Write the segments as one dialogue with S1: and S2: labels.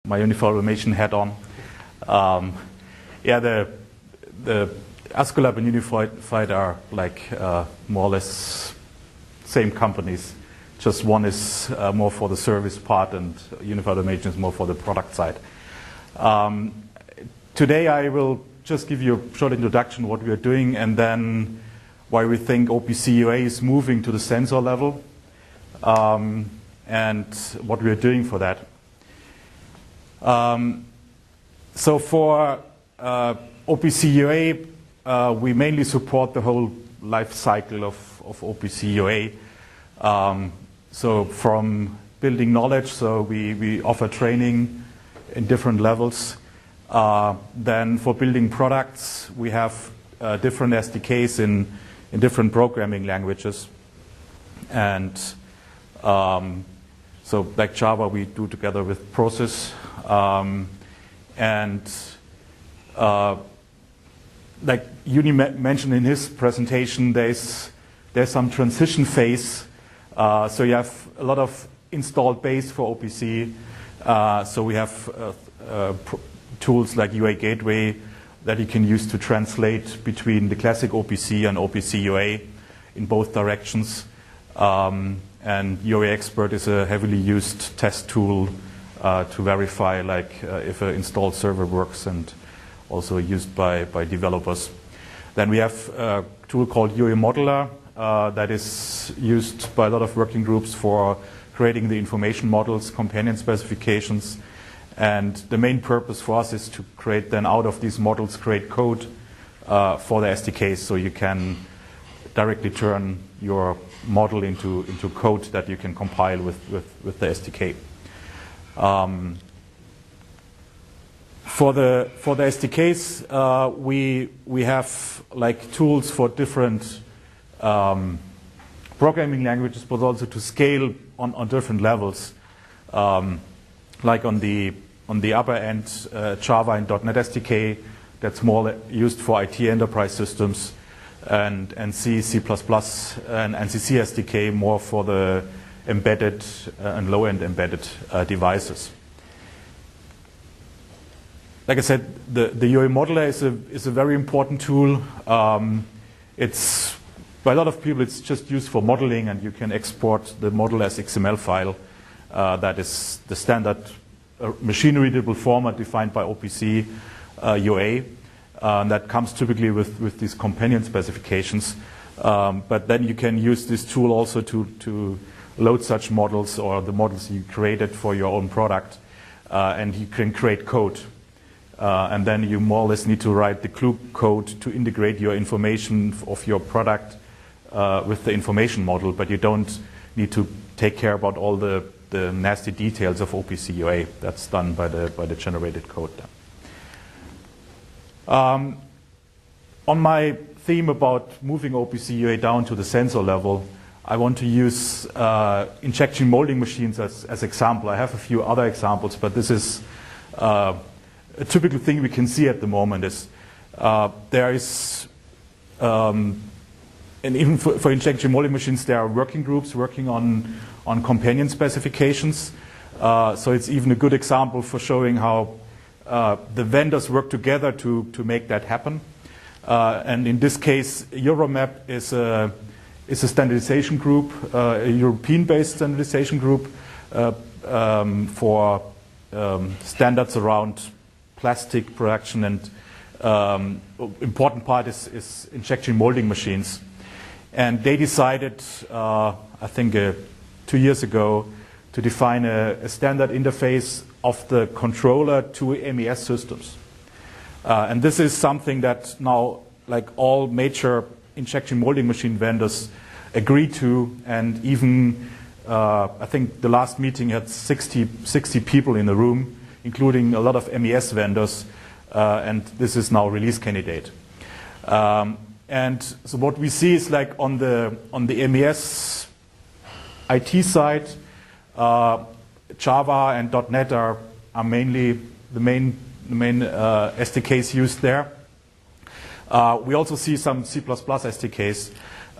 S1: my unified automation hat on. Yeah, the Ascolab and Unified are like more or less same companies. Just one is more for the service part, and unified automation is more for the product side. Today I will just give you a short introduction what we are doing, and then why we think OPC UA is moving to the sensor level, and what we are doing for that. So for OPC UA, we mainly support the whole life cycle of OPC UA. So from building knowledge, so we offer training in different levels. Then for building products, we have different SDKs in different programming languages. And so like Java, we do together with Process. Like Uni mentioned in his presentation, there's some transition phase. So you have a lot of installed base for OPC. So we have tools like UA Gateway that you can use to translate between the classic OPC and OPC UA in both directions. And UA Expert is a heavily used test tool to verify like if an installed server works, and also used by developers. Then we have a tool called URI Modeler that is used by a lot of working groups for creating the information models, companion specifications. And the main purpose for us is to create then out of these models, create code for the SDKs, so you can directly turn your model into code that you can compile with the SDK. For the SDKs, we have like tools for different programming languages, but also to scale on different levels. Like on the upper end, Java and .NET SDK, that's more used for IT enterprise systems, and C, C++, and NCC SDK more for the embedded and low-end embedded devices. Like I said, the URI Modeler is a very important tool. It's by a lot of people it's just used for modeling, and you can export the model as XML file. That is the standard machine-readable format defined by OPC UA. That comes typically with these companion specifications. But then you can use this tool also to load such models, or the models you created for your own product, and you can create code. And then you more or less need to write the glue code to integrate your information of your product with the information model, but you don't need to take care about all the nasty details of OPC UA. That's done by the generated code. On my theme about moving OPC UA down to the sensor level, I want to use injection molding machines as example. I have a few other examples, but this is a typical thing we can see at the moment is there is, and even for injection molding machines, there are working groups working on companion specifications. So it's even a good example for showing how the vendors work together to make that happen. And in this case, Euromap is a standardization group, a European-based standardization group for standards around plastic production, and important part is injection molding machines. And they decided, I think 2 years ago, to define a standard interface of the controller to MES systems. And this is something that now, like all major injection molding machine vendors agree to, and even I think the last meeting had 60 people in the room, including a lot of MES vendors, and this is now release candidate. And so what we see is like on the MES IT side, Java and .NET are mainly the main SDKs used there. We also see some C++ SDKs,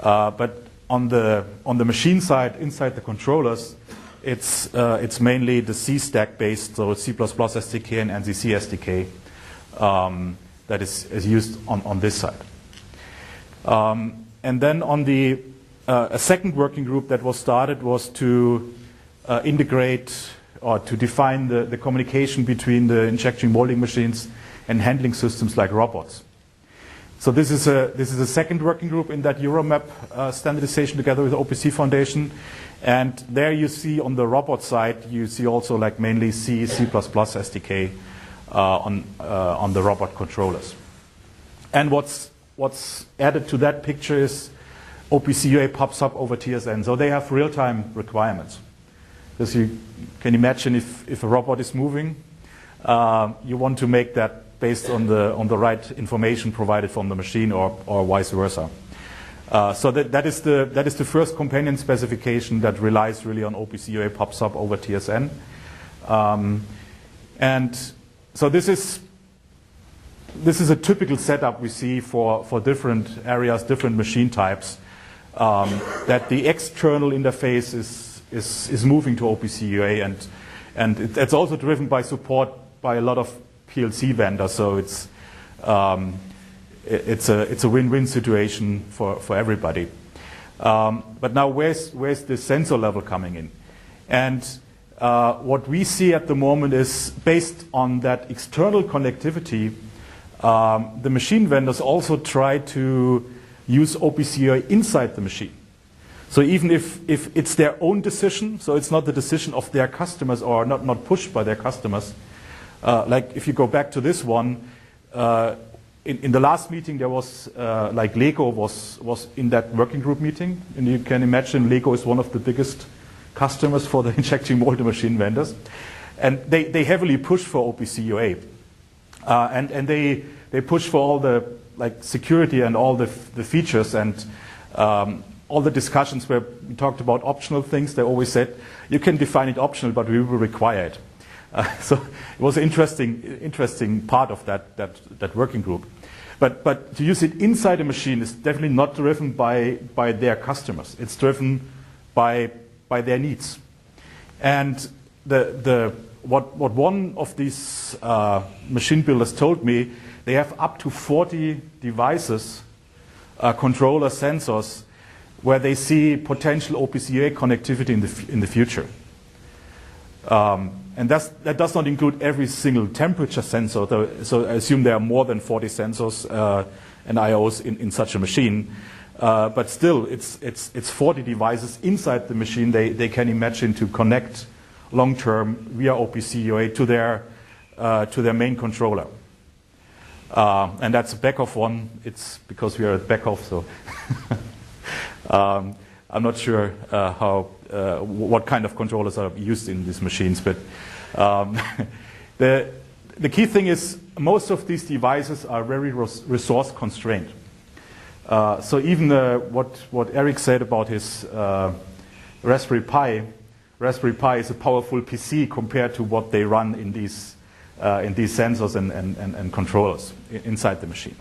S1: but on the machine side, inside the controllers, it's mainly the C stack based, so C++ SDK and NCC SDK that is used on this side. And then on the a second working group that was started was to integrate or to define the communication between the injection molding machines and handling systems like robots. So this is a second working group in that EuroMap standardization together with the OPC Foundation. And there you see on the robot side, you see also like mainly C, C++ SDK on the robot controllers. And what's added to that picture is OPC UA pops up over TSN. So they have real-time requirements. Because you can imagine if a robot is moving, you want to make that based on the right information provided from the machine or vice versa. So that is the first companion specification that relies really on OPC UA pops up over TSN. And so this is a typical setup we see for different areas, different machine types, that the external interface is moving to OPC UA, and it's also driven by support by a lot of PLC vendors. So it's a win-win situation for everybody. But now where's the sensor level coming in? And what we see at the moment is based on that external connectivity, the machine vendors also try to use OPC UA inside the machine. So even if it's their own decision, so it's not the decision of their customers or not pushed by their customers, like if you go back to this one, in the last meeting there was, like Lego was in that working group meeting, and you can imagine Lego is one of the biggest customers for the injection molding machine vendors. And they heavily push for OPC UA. And they push for all the like security and all the features, and all the discussions where we talked about optional things. They always said, you can define it optional, but we will require it. So it was an interesting part of that working group. But to use it inside a machine is definitely not driven by their customers. It's driven by their needs. And what one of these machine builders told me, they have up to 40 devices, controller sensors, where they see potential OPC UA connectivity in the future. And that does not include every single temperature sensor. So I assume there are more than 40 sensors and IOs in such a machine. But still, it's 40 devices inside the machine they can imagine to connect long-term via OPC UA to their main controller. And that's a back-off one. It's because we are at back-off, so I'm not sure what kind of controllers are used in these machines. But the key thing is most of these devices are very resource constrained. So even what Eric said about his Raspberry Pi is a powerful PC compared to what they run in these sensors and controllers inside the machine.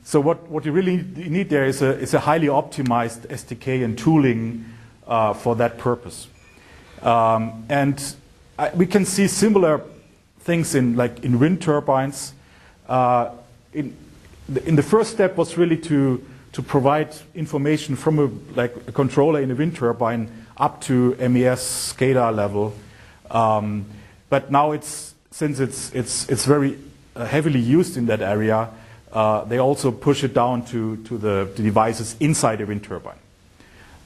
S1: So what you really need there is a highly optimized SDK and tooling for that purpose. And we can see similar things in wind turbines. In the first step was really to provide information from a controller in a wind turbine up to MES SCADA level. But now since it's very heavily used in that area, they also push it down to the devices inside a wind turbine.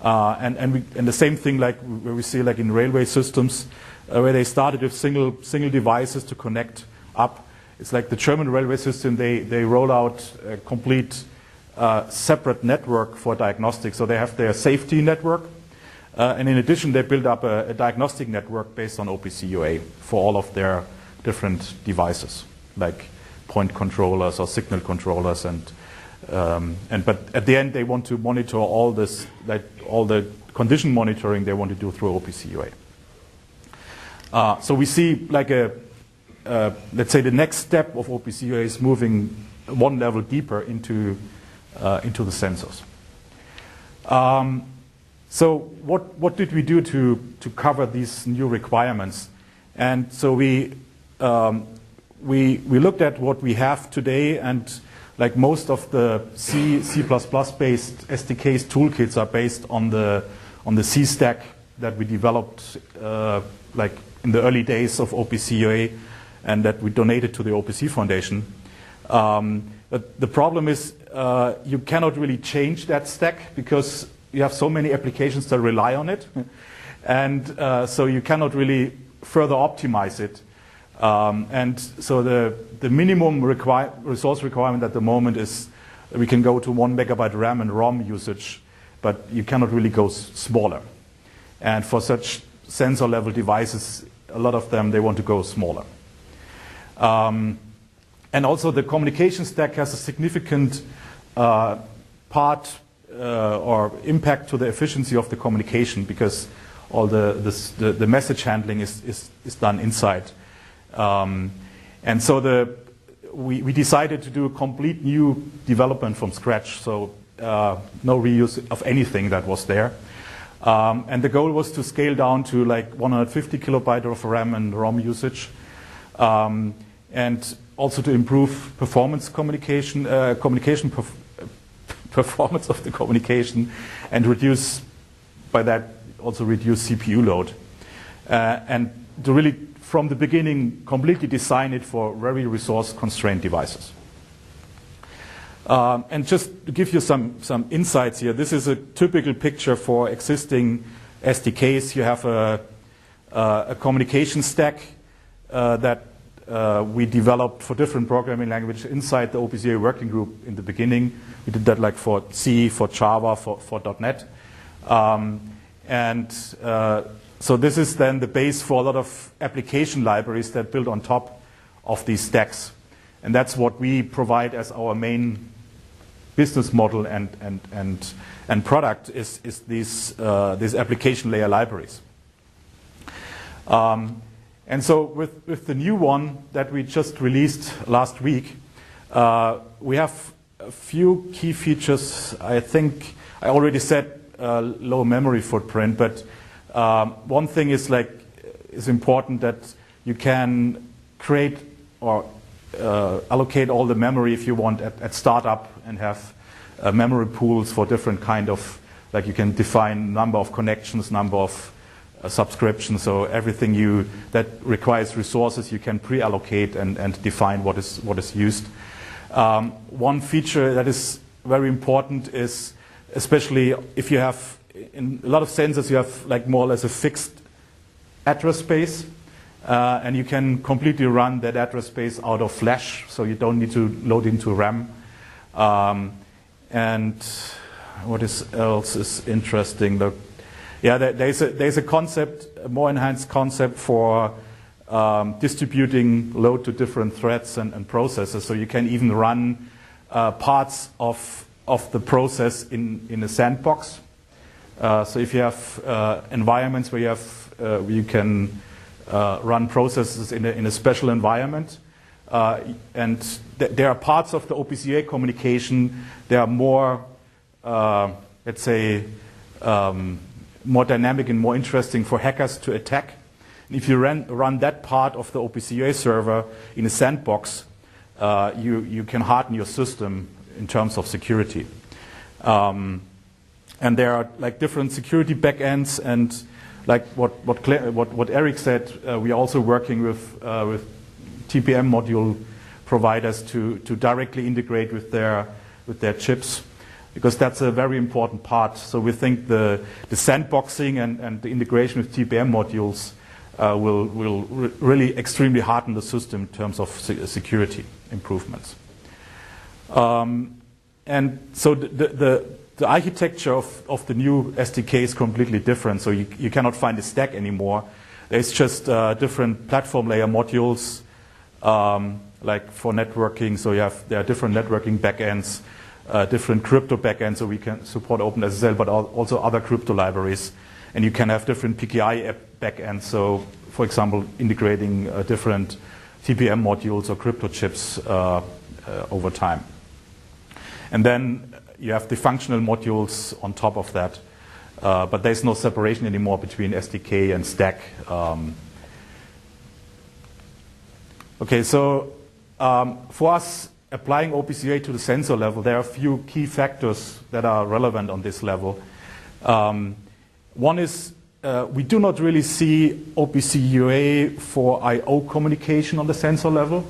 S1: And the same thing like where we see like in railway systems, where they started with single devices to connect up. It's like the German railway system, they roll out a complete separate network for diagnostics. So they have their safety network, and in addition they build up a diagnostic network based on OPC UA for all of their different devices, like point controllers or signal controllers, but at the end they want to monitor all this, like all the condition monitoring they want to do through OPC UA. So we see like let's say the next step of OPC UA is moving one level deeper into the sensors. So what did we do to cover these new requirements? And so we looked at what we have today, and like most of the C++ based SDKs toolkits are based on the C stack that we developed like in the early days of OPC UA, and that we donated to the OPC Foundation. But the problem is you cannot really change that stack because you have so many applications that rely on it, and so you cannot really further optimize it. And so the minimum resource requirement at the moment is we can go to 1 megabyte RAM and ROM usage, but you cannot really go smaller. And for such sensor level devices, a lot of them, they want to go smaller. And also the communication stack has a significant part or impact to the efficiency of the communication, because all the message handling is done inside. And so we decided to do a complete new development from scratch, so no reuse of anything that was there. And the goal was to scale down to like 150 kilobyte of RAM and ROM usage, and also to improve performance performance of the communication, and reduce, by that, also reduce CPU load. And to really, from the beginning, completely design it for very resource-constrained devices. And just to give you some insights here, this is a typical picture for existing SDKs. You have a communication stack that we developed for different programming languages inside the OPC UA working group in the beginning. We did that like for C, for Java, for .NET. So this is then the base for a lot of application libraries that build on top of these stacks. And that's what we provide as our main business model and product is these application layer libraries. And so with the new one that we just released last week, we have a few key features. I think I already said low memory footprint, but one thing is important, that you can create or allocate all the memory if you want at startup, and have memory pools for different kind of, like you can define number of connections, number of subscriptions, so everything that requires resources you can pre-allocate and define what is used. One feature that is very important is, especially if you have, in a lot of sensors you have like more or less a fixed address space, and you can completely run that address space out of flash, so you don't need to load into RAM. And what else is interesting? Look, yeah, there's a concept, a more enhanced concept for distributing load to different threads and processes, so you can even run parts of the process in a sandbox. So if you have environments where you can run processes in a special environment, and there are parts of the OPC UA communication, they are more, let's say, more dynamic and more interesting for hackers to attack. And if you run that part of the OPC UA server in a sandbox, you can harden your system in terms of security. And there are like different security backends, and like what Eric said, we are also working with TPM module providers to directly integrate with their chips, because that's a very important part. So we think the sandboxing and the integration with TPM modules will really extremely harden the system in terms of security improvements. And so the architecture of the new SDK is completely different. So you cannot find a stack anymore. There's just different platform layer modules, like for networking. So there are different networking backends, different crypto backends, so we can support OpenSSL, but also other crypto libraries. And you can have different PKI backends. So, for example, integrating different TPM modules or crypto chips over time. And then you have the functional modules on top of that. But there's no separation anymore between SDK and stack. Okay, so for us, applying OPC UA to the sensor level, there are a few key factors that are relevant on this level. One is we do not really see OPC UA for I/O communication on the sensor level.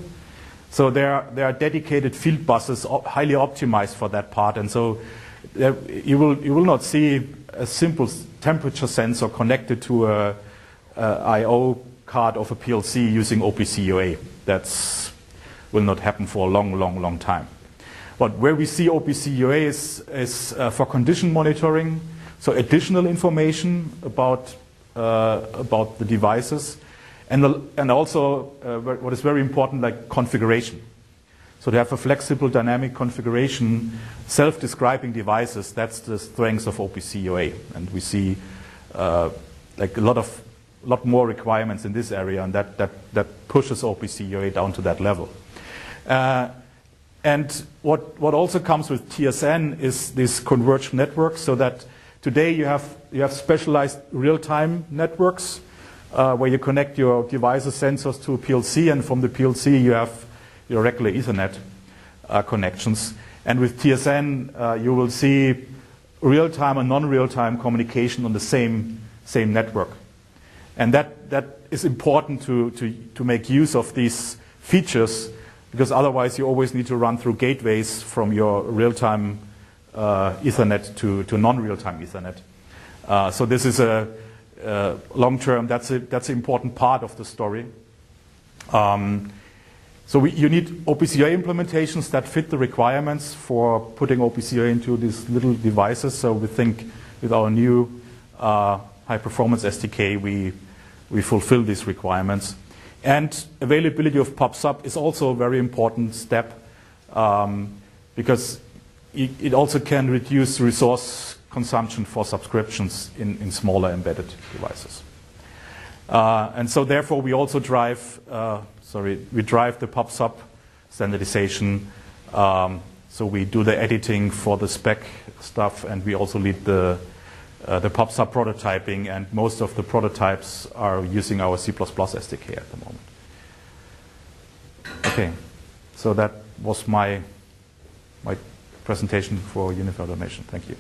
S1: So there are dedicated field buses highly optimized for that part, and so you will not see a simple temperature sensor connected to a I/O card of a PLC using OPC UA. That will not happen for a long time. But where we see OPC UA is for condition monitoring, so additional information about the devices, and also what is very important, like configuration. So to have a flexible dynamic configuration, self-describing devices, that's the strength of OPC UA. And we see like a lot more requirements in this area, and that pushes OPC UA down to that level. And what also comes with TSN is this converged network, so that today you have specialized real-time networks where you connect your devices, sensors to a PLC, and from the PLC you have your regular Ethernet connections. And with TSN, you will see real-time and non-real-time communication on the same network. And that is important to make use of these features, because otherwise you always need to run through gateways from your real-time Ethernet to non-real-time Ethernet. So this is a long-term, that's an important part of the story. So you need OPC UA implementations that fit the requirements for putting OPC UA into these little devices. So we think with our new high-performance SDK, we fulfill these requirements. And availability of PubSub is also a very important step because it also can reduce resource consumption for subscriptions in smaller embedded devices. And so therefore we also drive the PubSub standardization. So we do the editing for the spec stuff, and we also lead the PubSub prototyping, and most of the prototypes are using our C++ SDK at the moment. Okay, so that was my presentation for Unified Automation. Thank you.